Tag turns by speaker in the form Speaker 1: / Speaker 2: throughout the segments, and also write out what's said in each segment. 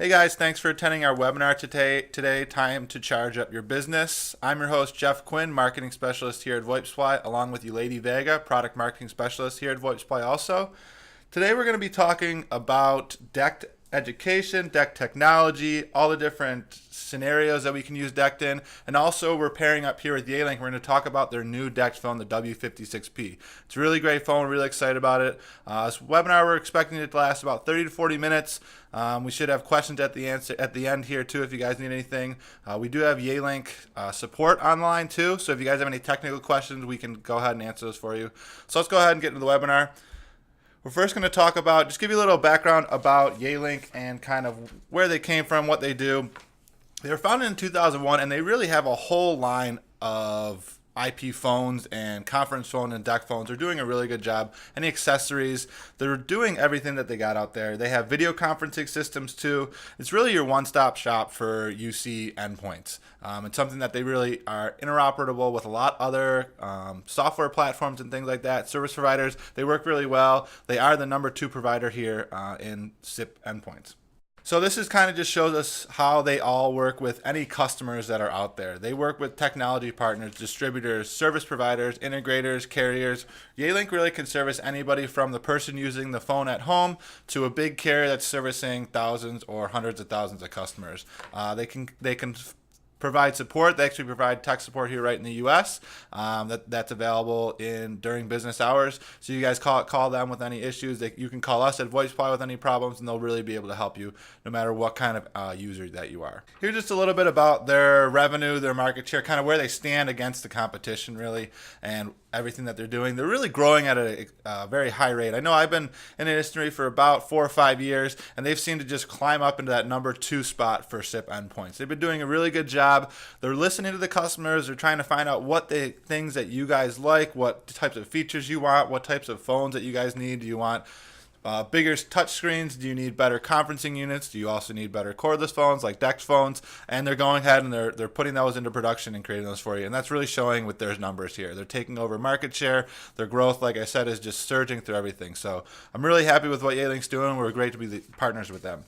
Speaker 1: Hey guys, thanks for attending our webinar today, Time to Charge Up Your Business. I'm your host, Jeff Quinn, Marketing Specialist here at VoIP Supply, along with Lady Vega, Product Marketing Specialist here at VoIP Supply also. Today we're going to be talking about DECT education, DECT technology, all the different scenarios that we can use DECT in, and also we're pairing up here with Yealink. We're going to talk about their new DECT phone, the W56P. It's a really great phone. We're really excited about it. This webinar, we're expecting it to last about 30 to 40 minutes. We should have questions at the end here too if you guys need anything. We do have Yealink support online too, so if you guys have any technical questions, we can go ahead and answer those for you. So let's go ahead and get into the webinar. We're first going to talk about, just give you a little background about Yealink and kind of where they came from, what they do. They were founded in 2001, and they really have a whole line of IP phones and conference phone and DECT phones. They're doing a really good job. Any accessories, they're doing everything that they got out there. They have video conferencing systems too. It's really your one-stop shop for UC endpoints. It's something that they really are interoperable with a lot other software platforms and things like that. Service providers, they work really well. They are the #2 provider here in SIP endpoints. So this is kind of just shows us how they all work with any customers that are out there. They work with technology partners, distributors, service providers, integrators, carriers. Yealink really can service anybody from the person using the phone at home to a big carrier that's servicing thousands or hundreds of thousands of customers. They can provide support. They actually provide tech support here right in the U.S. That's available during business hours. So you guys call them with any issues. You can call us at VoIP Supply with any problems, and they'll really be able to help you no matter what kind of user that you are. Here's just a little bit about their revenue, their market share, kind of where they stand against the competition really, and everything that they're doing. They're really growing at a very high rate. I know I've been in the industry for about 4 or 5 years, and they've seemed to just climb up into that #2 spot for SIP endpoints. They've been doing a really good job. They're listening to the customers. They're trying to find out what things that you guys like, what types of features you want, what types of phones that you guys need. Do you want bigger touch screens? Do you need better conferencing units? Do you also need better cordless phones like DECT phones? And they're going ahead and they're putting those into production and creating those for you. And that's really showing with their numbers here. They're taking over market share. Their growth, like I said, is just surging through everything. So I'm really happy with what Yealink's doing. We're great to be the partners with them.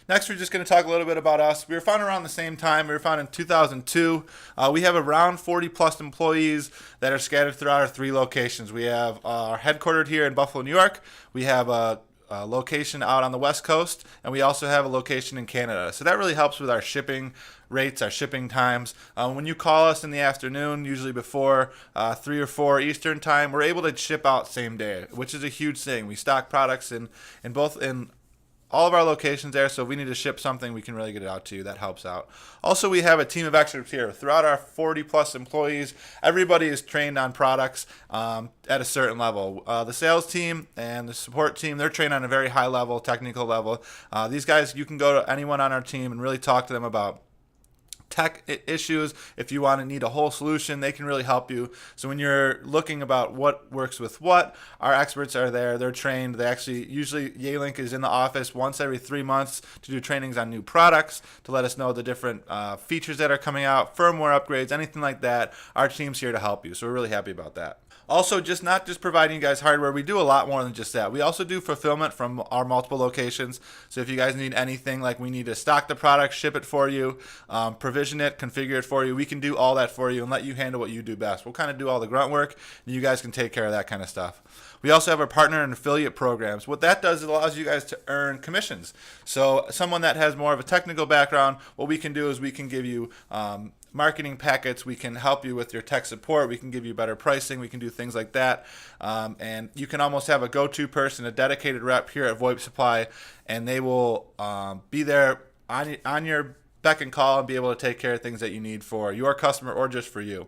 Speaker 1: Next, we're just going to talk a little bit about us. We were founded around the same time. We were founded in 2002. We have around 40 plus employees that are scattered throughout our 3 locations. We have our headquartered here in Buffalo, New York. We have a location out on the West Coast, and we also have a location in Canada. So that really helps with our shipping rates, our shipping times. When you call us in the afternoon, usually before 3 or 4 Eastern time, we're able to ship out same day, which is a huge thing. We stock products in all of our locations there, so if we need to ship something, we can really get it out to you. That helps out. Also, we have a team of experts here. Throughout our 40 plus employees, everybody is trained on products at a certain level. The sales team and the support team, they're trained on a very high level, technical level. These guys, you can go to anyone on our team and really talk to them about tech issues. If you need a whole solution, they can really help you. So when you're looking about what works with what, our experts are there. They're trained. They actually, usually Yealink is in the office once every 3 months to do trainings on new products, to let us know the different features that are coming out, firmware upgrades, anything like that. Our team's here to help you. So we're really happy about that. Also, not just providing you guys hardware, we do a lot more than just that. We also do fulfillment from our multiple locations. So if you guys need anything, like we need to stock the product, ship it for you, provision it, configure it for you, we can do all that for you and let you handle what you do best. We'll kind of do all the grunt work, and you guys can take care of that kind of stuff. We also have our partner and affiliate programs. What that does, it allows you guys to earn commissions. So someone that has more of a technical background, what we can do is we can give you marketing packets. We can help you with your tech support. We can give you better pricing. We can do things like that. And you can almost have a go-to person, a dedicated rep here at VoIP Supply, and they will be there on your beck and call and be able to take care of things that you need for your customer or just for you.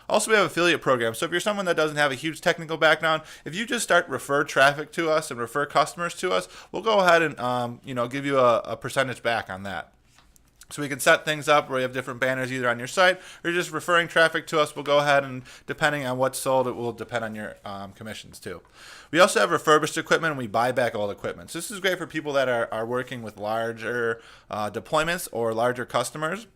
Speaker 1: Also, we have affiliate programs. So if you're someone that doesn't have a huge technical background, if you just refer traffic to us and refer customers to us, we'll go ahead and give you a percentage back on that. So we can set things up where you have different banners either on your site or just referring traffic to us. We'll go ahead and, depending on what's sold, it will depend on your commissions too. We also have refurbished equipment, and we buy back old equipment. So this is great for people that are working with larger deployments or larger customers.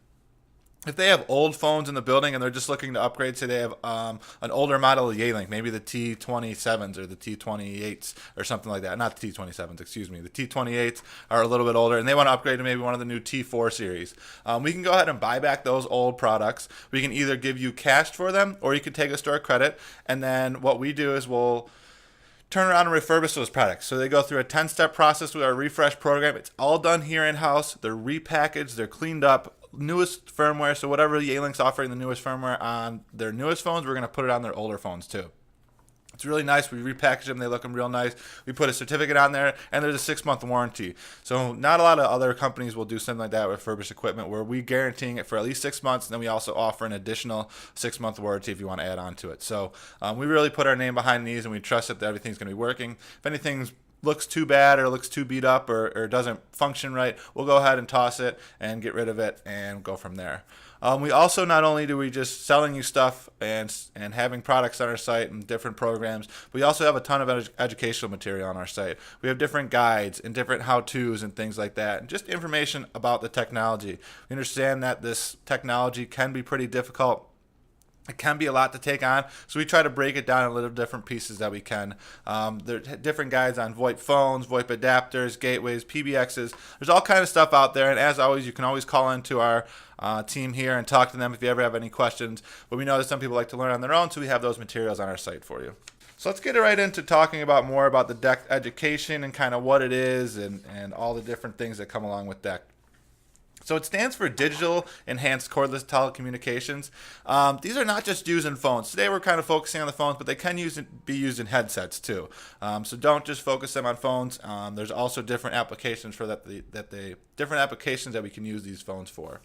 Speaker 1: if they have old phones in the building and they're just looking to upgrade, say they have an older model of Yealink, maybe the T27s or the T28s or something like that. Not the T27s, excuse me. The T28s are a little bit older and they want to upgrade to maybe one of the new T4 series. We can go ahead and buy back those old products. We can either give you cash for them or you can take a store credit. And then what we do is we'll turn around and refurbish those products. So they go through a 10-step process with our refresh program. It's all done here in-house. They're repackaged. They're cleaned up. Newest firmware, so whatever Yealink's offering the newest firmware on their newest phones, we're going to put it on their older phones too. It's really nice. We repackage them. They look them real nice. We put a certificate on there, and there's a 6-month warranty. So not a lot of other companies will do something like that with refurbished equipment where we guaranteeing it for at least 6 months, and then we also offer an additional 6-month warranty if you want to add on to it. So we really put our name behind these, and we trust that everything's going to be working. If anything's looks too bad or looks too beat up or doesn't function right, we'll go ahead and toss it and get rid of it and go from there. We also, not only do we just selling you stuff and having products on our site and different programs, we also have a ton of educational material on our site. We have different guides and different how-tos and things like that, and just information about the technology. We understand that this technology can be pretty difficult. It can be a lot to take on, so we try to break it down in little different pieces that we can. There are different guides on VoIP phones, VoIP adapters, gateways, PBXs. There's all kind of stuff out there, and as always, you can always call into our team here and talk to them if you ever have any questions. But we know that some people like to learn on their own, so we have those materials on our site for you. So let's get right into talking about more about the DECT education and kind of what it is and all the different things that come along with DECT. So it stands for Digital Enhanced Cordless Telecommunications. These are not just used in phones. Today we're kind of focusing on the phones, but they can be used in headsets too. So don't just focus them on phones. There's also different applications for different applications that we can use these phones for.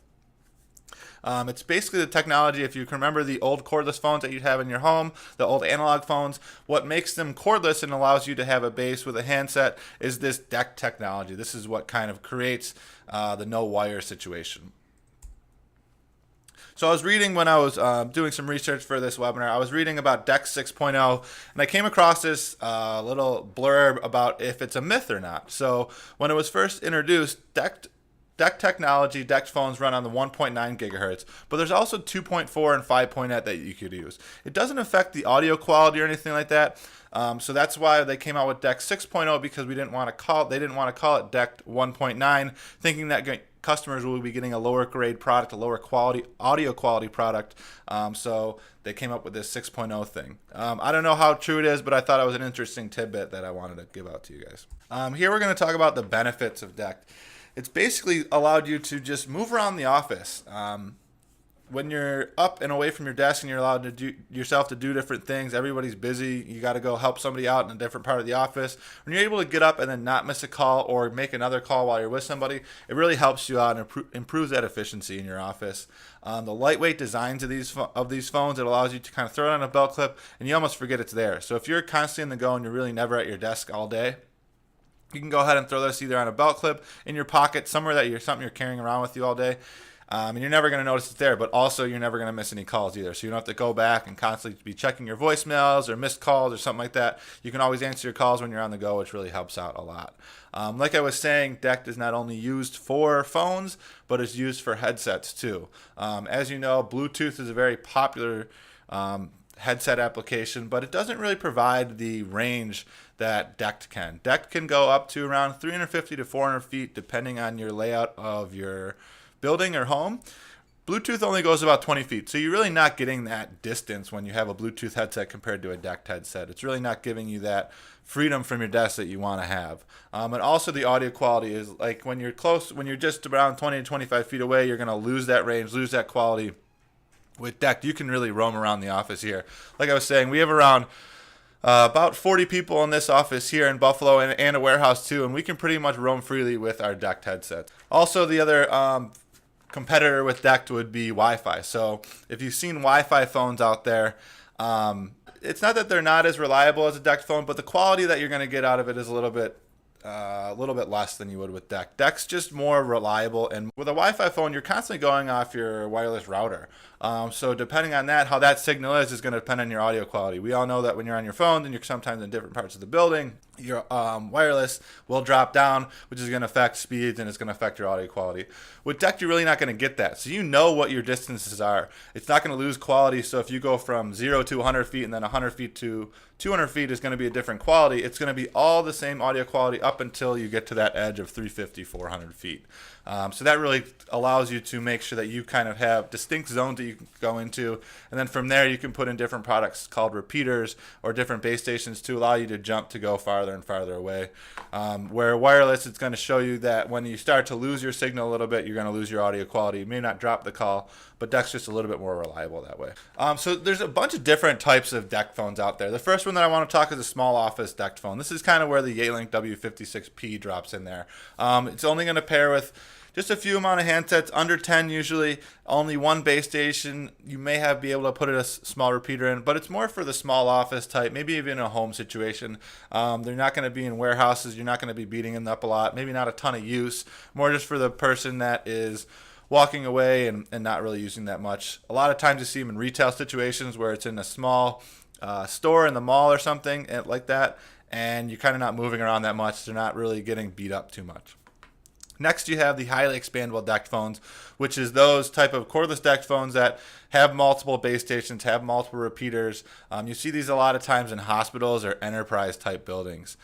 Speaker 1: It's basically the technology, if you can remember the old cordless phones that you'd have in your home, the old analog phones, what makes them cordless and allows you to have a base with a handset is this DECT technology. This is what kind of creates the no wire situation. So I was reading when I was doing some research for this webinar, I was reading about DECT 6.0, and I came across this little blurb about if it's a myth or not. So when it was first introduced, DECT technology, DECT phones run on the 1.9 gigahertz, but there's also 2.4 and 5.8 that you could use. It doesn't affect the audio quality or anything like that. So that's why they came out with DECT 6.0, because they didn't want to call it DECT 1.9, thinking that customers will be getting a lower grade product, a lower quality audio quality product. So they came up with this 6.0 thing. I don't know how true it is, but I thought it was an interesting tidbit that I wanted to give out to you guys. Here we're going to talk about the benefits of DECT. It's basically allowed you to just move around the office. When you're up and away from your desk and you're allowed to do yourself to do different things, everybody's busy. You got to go help somebody out in a different part of the office. When you're able to get up and then not miss a call or make another call while you're with somebody, it really helps you out and improves that efficiency in your office. The lightweight designs of these phones, it allows you to kind of throw it on a belt clip and you almost forget it's there. So if you're constantly on the go and you're really never at your desk all day, you can go ahead and throw this either on a belt clip, in your pocket, somewhere that something you're carrying around with you all day. And you're never going to notice it's there, but also you're never going to miss any calls either. So you don't have to go back and constantly be checking your voicemails or missed calls or something like that. You can always answer your calls when you're on the go, which really helps out a lot. Like I was saying, DECT is not only used for phones, but it's used for headsets too. As you know, Bluetooth is a very popular headset application, but it doesn't really provide the range that DECT can. DECT can go up to around 350 to 400 feet depending on your layout of your building or home. Bluetooth only goes about 20 feet, so you're really not getting that distance when you have a Bluetooth headset compared to a DECT headset. It's really not giving you that freedom from your desk that you want to have. And also the audio quality is like when you're close, when you're just around 20 to 25 feet away, you're going to lose that range, lose that quality. With DECT, you can really roam around the office here. Like I was saying, we have around about 40 people in this office here in Buffalo and a warehouse too, and we can pretty much roam freely with our DECT headsets. Also, the other competitor with DECT would be Wi-Fi. So if you've seen Wi-Fi phones out there, it's not that they're not as reliable as a DECT phone, but the quality that you're going to get out of it is a little bit a little bit less than you would with DECT. DECT's just more reliable, and with a Wi-Fi phone, you're constantly going off your wireless router. So depending on that, how that signal is going to depend on your audio quality. We all know that when you're on your phone and you're sometimes in different parts of the building, your wireless will drop down, which is going to affect speeds and it's going to affect your audio quality. With DECT, you're really not going to get that. So you know what your distances are. It's not going to lose quality. So if you go from 0 to 100 feet and then 100 feet to 200 feet is going to be a different quality. It's going to be all the same audio quality up until you get to that edge of 350, 400 feet. So that really allows you to make sure that you kind of have distinct zones that you can go into. And then from there, you can put in different products called repeaters or different base stations to allow you to jump to go farther and farther away. Where wireless, it's going to show you that when you start to lose your signal a little bit, you're going to lose your audio quality. You may not drop the call, but DECT's just a little bit more reliable that way. So there's a bunch of different types of DECT phones out there. The first one that I want to talk is a small office DECT phone. This is kind of where the Yealink W56P drops in there. It's only going to pair with just a few amount of handsets, under 10 usually, only one base station. You may be able to put a small repeater in, but it's more for the small office type, maybe even a home situation. They're not going to be in warehouses. You're not going to be beating them up a lot, maybe not a ton of use, more just for the person that is walking away and not really using that much. A lot of times you see them in retail situations where it's in a small store in the mall or something like that, and you're kind of not moving around that much. They're not really getting beat up too much. Next, you have the highly expandable DECT phones, which is those type of cordless DECT phones that have multiple base stations, have multiple repeaters. You see these a lot of times in hospitals or enterprise type buildings.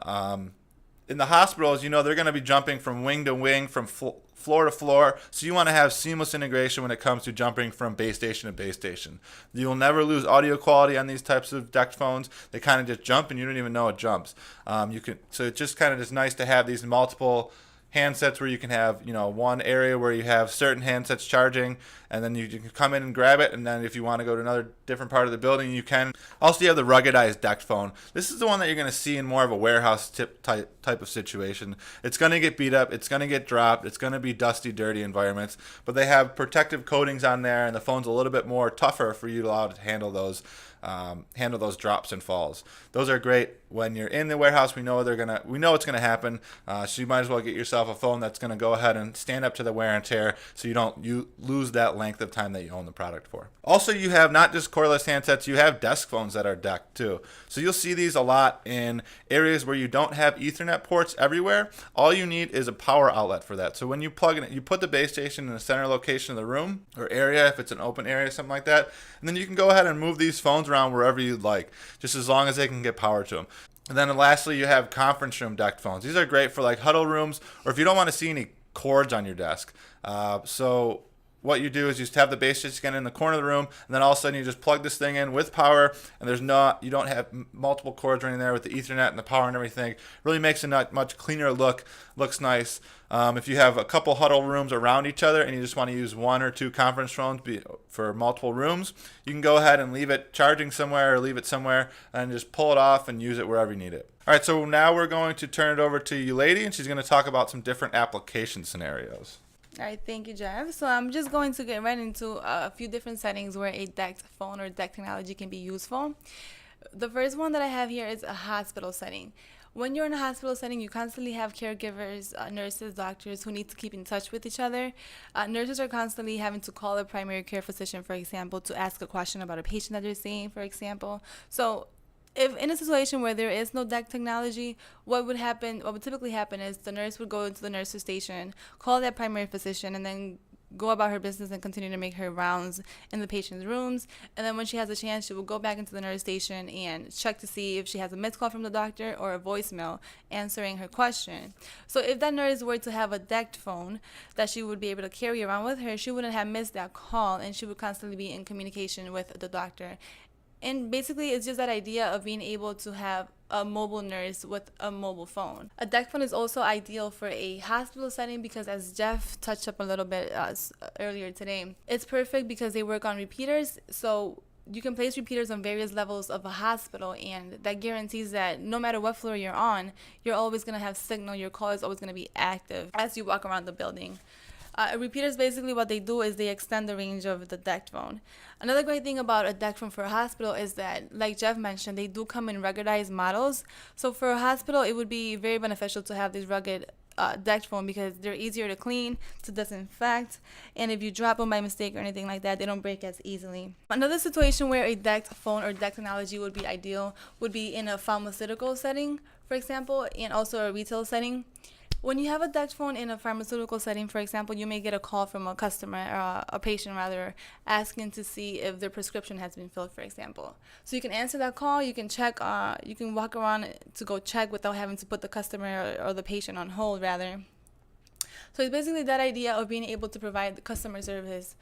Speaker 1: In the hospitals, they're going to be jumping from wing to wing, from floor to floor. So you want to have seamless integration when it comes to jumping from base station to base station. You will never lose audio quality on these types of DECT phones. They kind of just jump and you don't even know it jumps. So it's just kind of just nice to have these multiple handsets where you can have one area where you have certain handsets charging, and then you can come in and grab it, and then if you want to go to another different part of the building, you can. Also, you have the ruggedized DECT phone. This is the one that you're going to see in more of a warehouse type of situation. It's going to get beat up, it's going to get dropped, it's going to be dusty, dirty environments, but they have protective coatings on there, and the phone's a little bit more tougher for you to allow to handle those drops and falls. Those are great when you're in the warehouse. We know it's gonna happen. So you might as well get yourself a phone that's gonna go ahead and stand up to the wear and tear, so you lose that length of time that you own the product for. Also, you have not just cordless handsets, you have desk phones that are DECT too. So you'll see these a lot in areas where you don't have Ethernet ports everywhere. All you need is a power outlet for that. So when you plug in, you put the base station in the center location of the room or area, if it's an open area, something like that, and then you can go ahead and move these phones around wherever you'd like, just as long as they can get power to them. And then lastly, you have conference room DECT phones. These are great for like huddle rooms, or if you don't want to see any cords on your desk. So what you do is you just have the base station in the corner of the room, and then all of a sudden you just plug this thing in with power, and you don't have multiple cords running there with the Ethernet and the power and everything. It really makes a much cleaner look. Looks nice. If you have a couple huddle rooms around each other and you just want to use one or two conference phones for multiple rooms, you can go ahead and leave it charging somewhere or leave it somewhere and just pull it off and use it wherever you need it. All right, so now we're going to turn it over to Yealady, and she's going to talk about some different application scenarios.
Speaker 2: All right, thank you, Jeff. So I'm just going to get right into a few different settings where a DECT phone or DECT technology can be useful. The first one that I have here is a hospital setting. When you're in a hospital setting, you constantly have caregivers, nurses, doctors who need to keep in touch with each other. Nurses are constantly having to call a primary care physician, for example, to ask a question about a patient that they're seeing, for example. So if in a situation where there is no DECT technology, what would typically happen is the nurse would go into the nurse's station, call that primary physician, and then go about her business and continue to make her rounds in the patient's rooms. And then when she has a chance, she will go back into the nurse station and check to see if she has a missed call from the doctor or a voicemail answering her question. So if that nurse were to have a DECT phone that she would be able to carry around with her, she wouldn't have missed that call, and she would constantly be in communication with the doctor. And basically, it's just that idea of being able to have a mobile nurse with a mobile phone. A DECT phone is also ideal for a hospital setting because, as Jeff touched up a little bit earlier today, it's perfect because they work on repeaters. So you can place repeaters on various levels of a hospital, and that guarantees that no matter what floor you're on, you're always going to have signal. Your call is always going to be active as you walk around the building. Repeaters, basically what they do is they extend the range of the DECT phone. Another great thing about a DECT phone for a hospital is that, like Jeff mentioned, they do come in ruggedized models. So for a hospital, it would be very beneficial to have these rugged DECT phone because they're easier to clean, to disinfect, and if you drop them by mistake or anything like that, they don't break as easily. Another situation where a DECT phone or DECT technology would be ideal would be in a pharmaceutical setting, for example, and also a retail setting. When you have a DECT phone in a pharmaceutical setting, for example, you may get a call from a customer, or a patient rather, asking to see if their prescription has been filled, for example. So you can answer that call, you can check, you can walk around to go check without having to put the customer or the patient on hold, rather. So it's basically that idea of being able to provide the customer service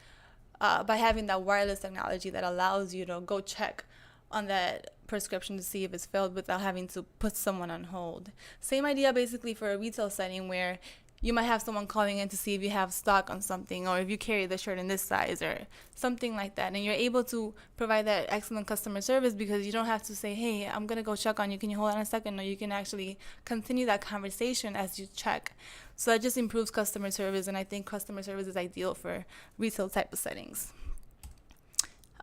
Speaker 2: by having that wireless technology that allows you to go check on that prescription to see if it's filled without having to put someone on hold. Same idea basically for a retail setting where you might have someone calling in to see if you have stock on something or if you carry the shirt in this size or something like that. And you're able to provide that excellent customer service because you don't have to say, hey, I'm going to go check on you. Can you hold on a second? No, you can actually continue that conversation as you check. So that just improves customer service. And I think customer service is ideal for retail type of settings.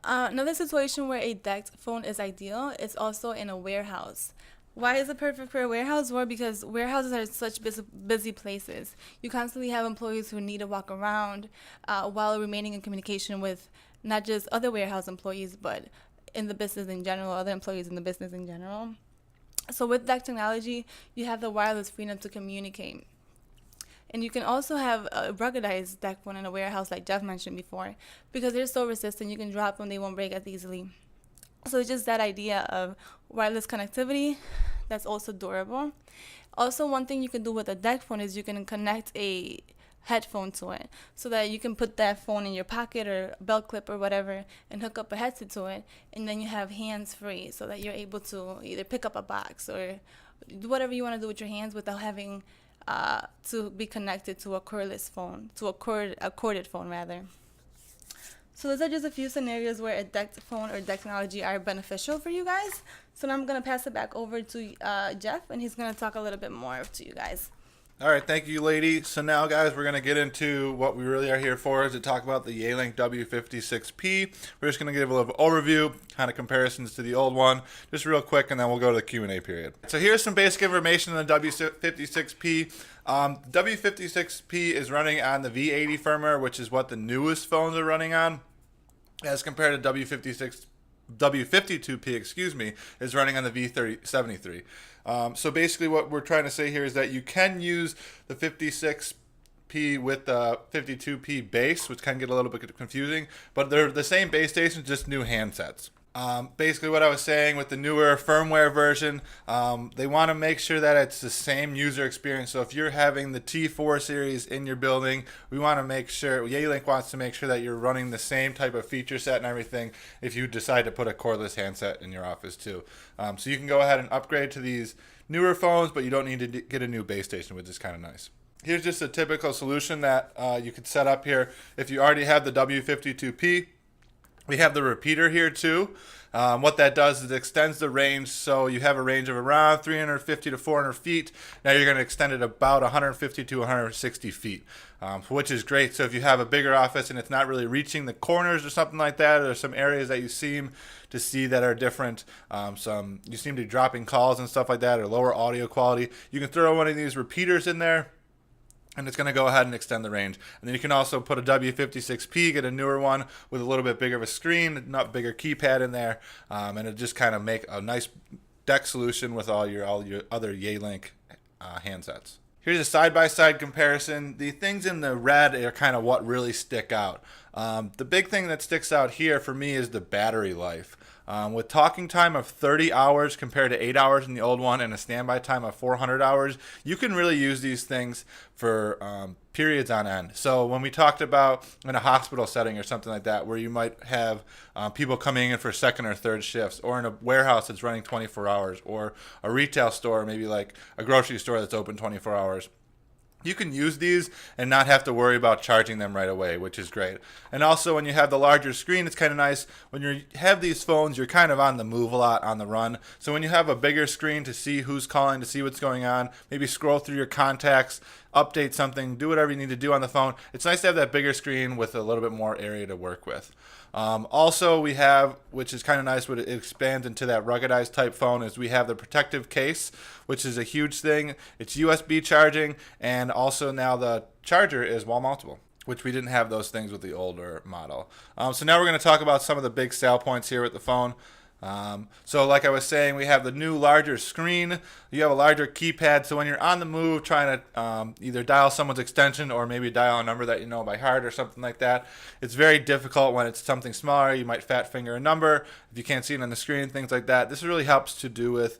Speaker 2: Another situation where a DECT phone is ideal is also in a warehouse. Why is it perfect for a warehouse? Well, because warehouses are such busy places. You constantly have employees who need to walk around while remaining in communication with not just other warehouse employees, but in the business in general, other employees in the business in general. So with DECT technology, you have the wireless freedom to communicate. And you can also have a ruggedized DECT phone in a warehouse like Jeff mentioned before because they're so resistant, you can drop them, they won't break as easily. So it's just that idea of wireless connectivity that's also durable. Also, one thing you can do with a DECT phone is you can connect a headphone to it so that you can put that phone in your pocket or belt clip or whatever and hook up a headset to it, and then you have hands free so that you're able to either pick up a box or do whatever you want to do with your hands without having to be connected to a cordless phone, to a corded phone rather. So those are just a few scenarios where a DECT phone or DECT technology are beneficial for you guys. So now I'm going to pass it back over to Jeff, and he's going to talk a little bit more to you guys.
Speaker 1: All right, thank you, lady. So now, guys, we're going to get into what we really are here for, is to talk about the Yealink W56P. We're just going to give a little overview, kind of comparisons to the old one, just real quick, and then we'll go to the Q&A period. So here's some basic information on the W56P. W56P is running on the V80 firmware, which is what the newest phones are running on, as compared to W52P, is running on the V73. So basically what we're trying to say here is that you can use the 56P with the 52P base, which can get a little bit confusing, but they're the same base stations, just new handsets. Basically what I was saying with the newer firmware version, they want to make sure that it's the same user experience. So if you're having the T4 series in your building, Yealink wants to make sure that you're running the same type of feature set and everything if you decide to put a cordless handset in your office too. So you can go ahead and upgrade to these newer phones, but you don't need to get a new base station, which is kind of nice. Here's just a typical solution that you could set up here. If you already have the W52P, we have the repeater here too. What that does is it extends the range, so you have a range of around 350 to 400 feet. Now you're going to extend it about 150 to 160 feet, which is great. So if you have a bigger office and it's not really reaching the corners or something like that, or some areas that you seem to see that are different, you seem to be dropping calls and stuff like that, or lower audio quality, you can throw one of these repeaters in there, and it's going to go ahead and extend the range. And then you can also put a W56P, get a newer one with a little bit bigger of a screen, not bigger keypad in there, and it just kind of make a nice DECT solution with all your other Yealink handsets. Here's a side-by-side comparison. The things in the red are kind of what really stick out. The big thing that sticks out here for me is the battery life. With talking time of 30 hours compared to 8 hours in the old one and a standby time of 400 hours, you can really use these things for periods on end. So when we talked about in a hospital setting or something like that, where you might have people coming in for second or third shifts, or in a warehouse that's running 24 hours, or a retail store, maybe like a grocery store that's open 24 hours, you can use these and not have to worry about charging them right away, which is great. And also when you have the larger screen, it's kind of nice. When you have these phones, you're kind of on the move a lot, on the run. So when you have a bigger screen to see who's calling, to see what's going on, maybe scroll through your contacts, update something, do whatever you need to do on the phone, it's nice to have that bigger screen with a little bit more area to work with. Also, we have, which is kind of nice, but it expands into that ruggedized type phone, is we have the protective case, which is a huge thing. It's USB charging, and also now the charger is wall mountable, which we didn't have those things with the older model. So now we're going to talk about some of the big sale points here with the phone. So like I was saying, we have the new larger screen. You have a larger keypad, so when you're on the move trying to either dial someone's extension or maybe dial a number that you know by heart or something like that, it's very difficult when it's something smaller. You might fat finger a number if you can't see it on the screen, things like that. This really helps to do with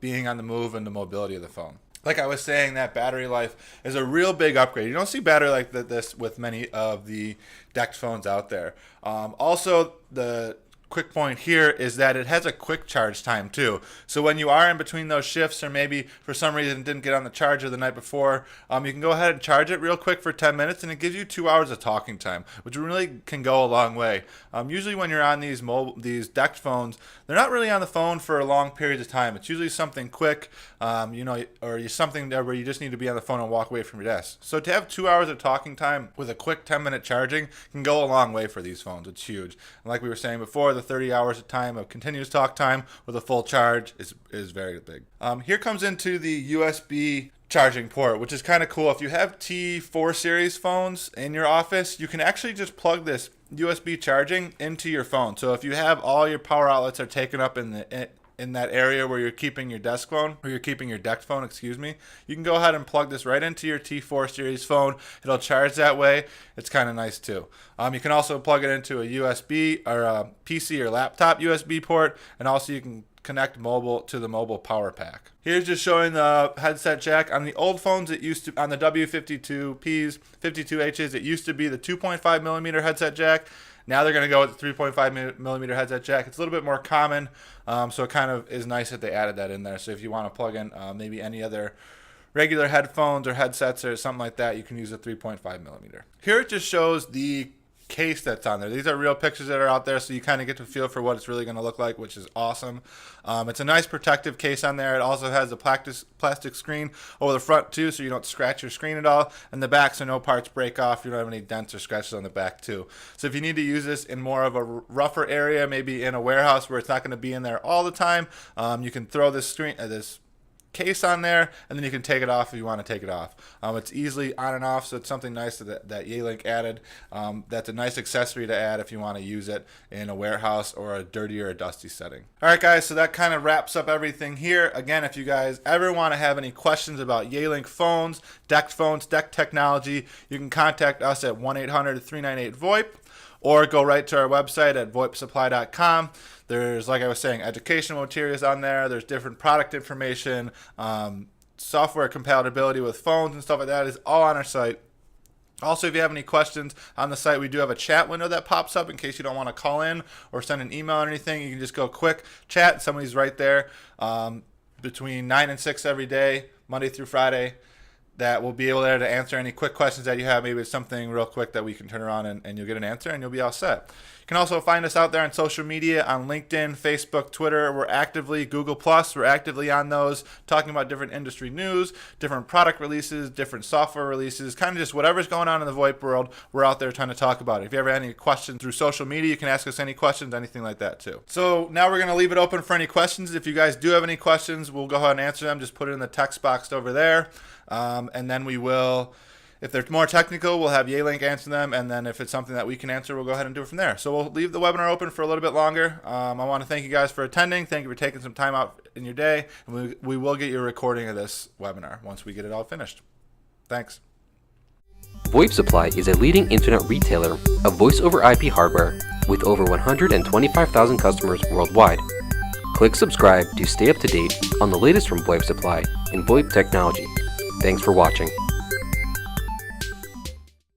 Speaker 1: being on the move and the mobility of the phone. Like I was saying, that battery life is a real big upgrade. You don't see battery like this with many of the DECT phones out there. Also, the quick point here is that it has a quick charge time too. So when you are in between those shifts, or maybe for some reason didn't get on the charger the night before, you can go ahead and charge it real quick for 10 minutes, and it gives you 2 hours of talking time, which really can go a long way. Usually when you're on these DECT phones, they're not really on the phone for a long period of time. It's usually something quick, or something where you just need to be on the phone and walk away from your desk. So to have 2 hours of talking time with a quick 10-minute charging can go a long way for these phones. It's huge. And like we were saying before, the 30 hours of time of continuous talk time with a full charge is very big. Here comes into the USB charging port, which is kind of cool. If you have T4 series phones in your office, you can actually just plug this USB charging into your phone. So if you have all your power outlets are taken up in that area where you're keeping your desk phone, or you're keeping your DECT phone, you can go ahead and plug this right into your T4 series phone. It'll charge that way. It's kind of nice too. You can also plug it into a USB or a PC or laptop USB port, and also you can connect mobile to the mobile power pack. Here's just showing the headset jack. On the old phones, it used to, on the W52Ps, 52Hs, it used to be the 2.5 millimeter headset jack. Now they're going to go with the 3.5 millimeter headset jack. It's a little bit more common, so it kind of is nice that they added that in there. So if you want to plug in maybe any other regular headphones or headsets or something like that, you can use a 3.5 millimeter. Here it just shows the case that's on there. These are real pictures that are out there, so you kind of get to feel for what it's really going to look like, which is awesome. It's a nice protective case on there. It also has a plastic screen over the front too, so you don't scratch your screen at all, and the back so no parts break off. You don't have any dents or scratches on the back too. So if you need to use this in more of a rougher area, maybe in a warehouse where it's not going to be in there all the time, you can throw this case on there, and then you can take it off if you want to take it off. It's easily on and off, so it's something nice that Yealink added. That's a nice accessory to add if you want to use it in a warehouse or a dirty or a dusty setting. Alright guys, so that kind of wraps up everything here. Again, if you guys ever want to have any questions about Yealink phones, DECT technology, you can contact us at 1-800-398-VoIP, or go right to our website at voipsupply.com. There's, like I was saying, educational materials on there. There's different product information, software compatibility with phones and stuff like that is all on our site. Also, if you have any questions on the site, we do have a chat window that pops up in case you don't want to call in or send an email or anything. You can just go quick chat. Somebody's right there between 9 and 6 every day, Monday through Friday, that will be able to answer any quick questions that you have. Maybe it's something real quick that we can turn around and you'll get an answer and you'll be all set. You can also find us out there on social media, on LinkedIn, Facebook, Twitter. We're actively, Google+, we're actively on those, talking about different industry news, different product releases, different software releases, kind of just whatever's going on in the VoIP world, we're out there trying to talk about it. If you ever have any questions through social media, you can ask us any questions, anything like that too. So now we're going to leave it open for any questions. If you guys do have any questions, we'll go ahead and answer them. Just put it in the text box over there. And then we will, if they're more technical, we'll have Yealink answer them, and then if it's something that we can answer, we'll go ahead and do it from there. So we'll leave the webinar open for a little bit longer. I want to thank you guys for attending. Thank you for taking some time out in your day, and we will get you a recording of this webinar once we get it all finished. Thanks.
Speaker 3: VoIP Supply is a leading internet retailer of voice-over IP hardware with over 125,000 customers worldwide. Click subscribe to stay up to date on the latest from VoIP Supply and VoIP technology. Thanks for watching.